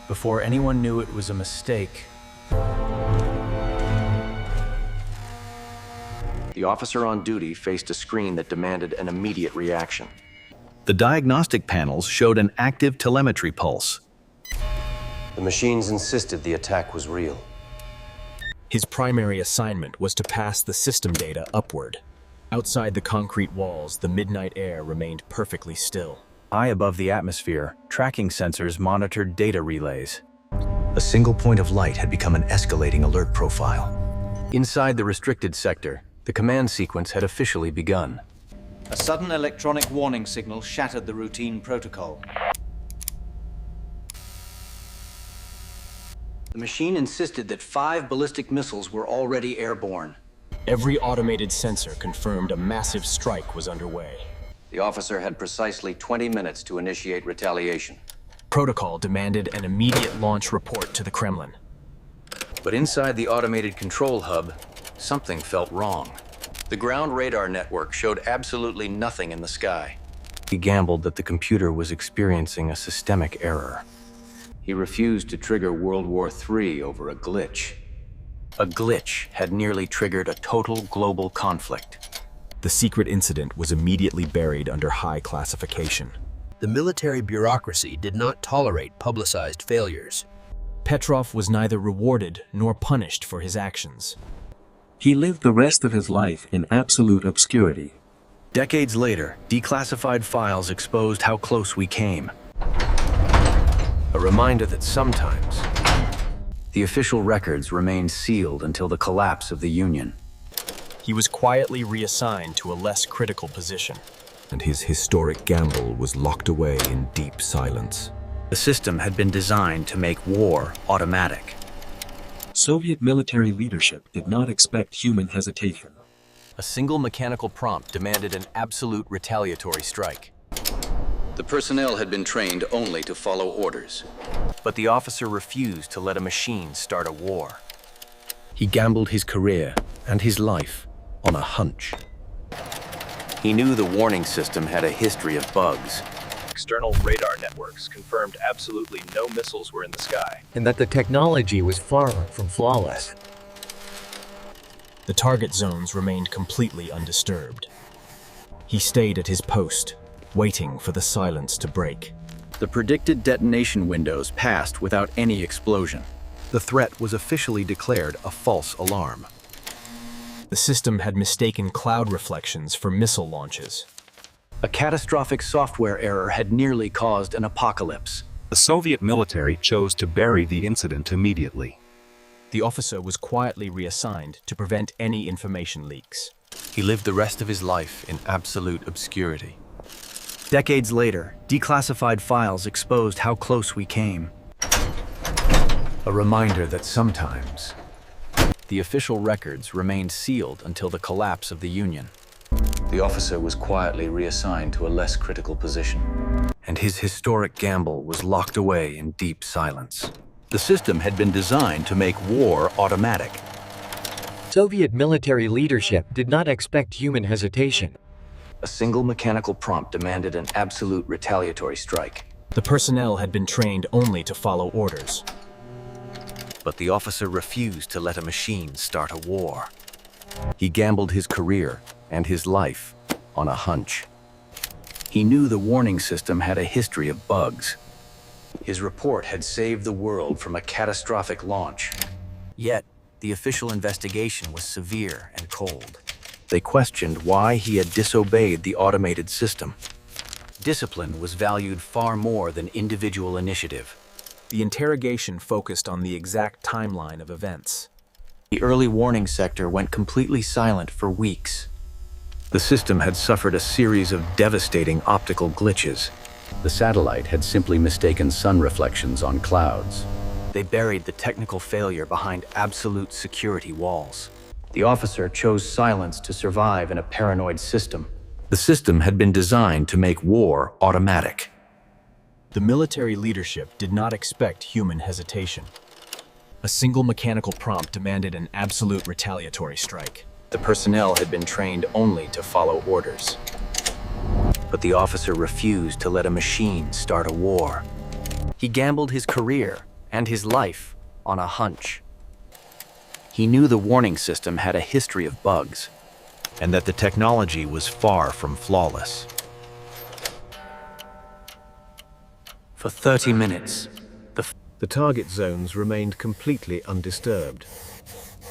Before anyone knew it was a mistake, the officer on duty faced a screen that demanded an immediate reaction. The diagnostic panels showed an active telemetry pulse. The machines insisted the attack was real. His primary assignment was to pass the system data upward. Outside the concrete walls, the midnight air remained perfectly still. high above the atmosphere, tracking sensors monitored data relays. A single point of light had become an escalating alert profile. Inside the restricted sector, the command sequence had officially begun. A sudden electronic warning signal shattered the routine protocol. The machine insisted that 5 ballistic missiles were already airborne. Every automated sensor confirmed a massive strike was underway. The officer had precisely 20 minutes to initiate retaliation. Protocol demanded an immediate launch report to the Kremlin. But inside the automated control hub, something felt wrong. The ground radar network showed absolutely nothing in the sky. He gambled that the computer was experiencing a systemic error. He refused to trigger World War III over a glitch. A glitch had nearly triggered a total global conflict. The secret incident was immediately buried under high classification. The military bureaucracy did not tolerate publicized failures. Petrov was neither rewarded nor punished for his actions. He lived the rest of his life in absolute obscurity. Decades later, declassified files exposed how close we came. A reminder that sometimes the official records remained sealed until the collapse of the Union. He was quietly reassigned to a less critical position, and his historic gamble was locked away in deep silence. The system had been designed to make war automatic. Soviet military leadership did not expect human hesitation. A single mechanical prompt demanded an absolute retaliatory strike. The personnel had been trained only to follow orders. But the officer refused to let a machine start a war. He gambled his career and his life on a hunch. He knew the warning system had a history of bugs. External radar networks confirmed absolutely no missiles were in the sky. and that the technology was far from flawless. The target zones remained completely undisturbed. He stayed at his post, waiting for the silence to break. The predicted detonation windows passed without any explosion. The threat was officially declared a false alarm. The system had mistaken cloud reflections for missile launches. A catastrophic software error had nearly caused an apocalypse. The Soviet military chose to bury the incident immediately. The officer was quietly reassigned to prevent any information leaks. He lived the rest of his life in absolute obscurity. Decades later, declassified files exposed how close we came. A reminder that sometimes the official records remained sealed until the collapse of the Union. The officer was quietly reassigned to a less critical position. And his historic gamble was locked away in deep silence. The system had been designed to make war automatic. Soviet military leadership did not expect human hesitation. A single mechanical prompt demanded an absolute retaliatory strike. The personnel had been trained only to follow orders. But the officer refused to let a machine start a war. He gambled his career and his life on a hunch. He knew the warning system had a history of bugs. His report had saved the world from a catastrophic launch. Yet, the official investigation was severe and cold. They questioned why he had disobeyed the automated system. Discipline was valued far more than individual initiative. The interrogation focused on the exact timeline of events. The early warning sector went completely silent for weeks. The system had suffered a series of devastating optical glitches. The satellite had simply mistaken sun reflections on clouds. They buried the technical failure behind absolute security walls. The officer chose silence to survive in a paranoid system. The system had been designed to make war automatic. The military leadership did not expect human hesitation. A single mechanical prompt demanded an absolute retaliatory strike. The personnel had been trained only to follow orders. But the officer refused to let a machine start a war. He gambled his career and his life on a hunch. He knew the warning system had a history of bugs, and that the technology was far from flawless. For 30 minutes, The target zones remained completely undisturbed.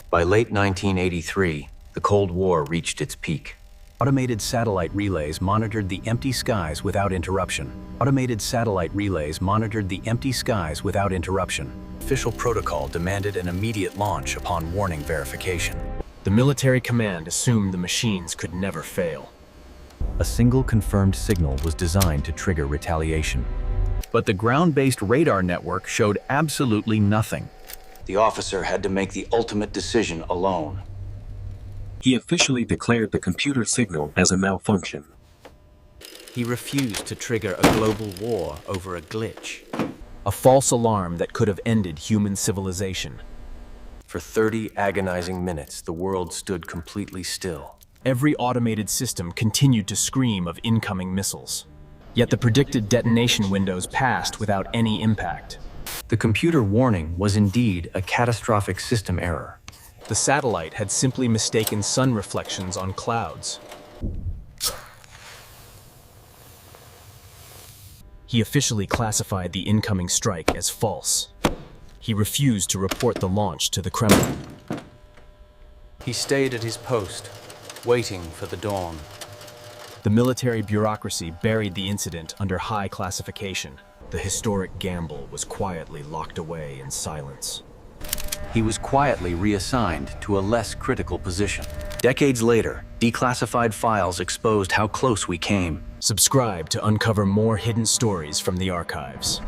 By late 1983, the Cold War reached its peak. automated satellite relays monitored the empty skies without interruption. Automated satellite relays monitored the empty skies without interruption. Official protocol demanded an immediate launch upon warning verification. The military command assumed the machines could never fail. A single confirmed signal was designed to trigger retaliation. But the ground-based radar network showed absolutely nothing. The officer had to make the ultimate decision alone. He officially declared the computer signal as a malfunction. He refused to trigger a global war over a glitch. A false alarm that could have ended human civilization. For 30 agonizing minutes, the world stood completely still. Every automated system continued to scream of incoming missiles. Yet the predicted detonation windows passed without any impact. The computer warning was indeed a catastrophic system error. The satellite had simply mistaken sun reflections on clouds. He officially classified the incoming strike as false. He refused to report the launch to the Kremlin. He stayed at his post, waiting for the dawn. The military bureaucracy buried the incident under high classification. The historic gamble was quietly locked away in silence. He was quietly reassigned to a less critical position. Decades later, declassified files exposed how close we came. Subscribe to uncover more hidden stories from the archives.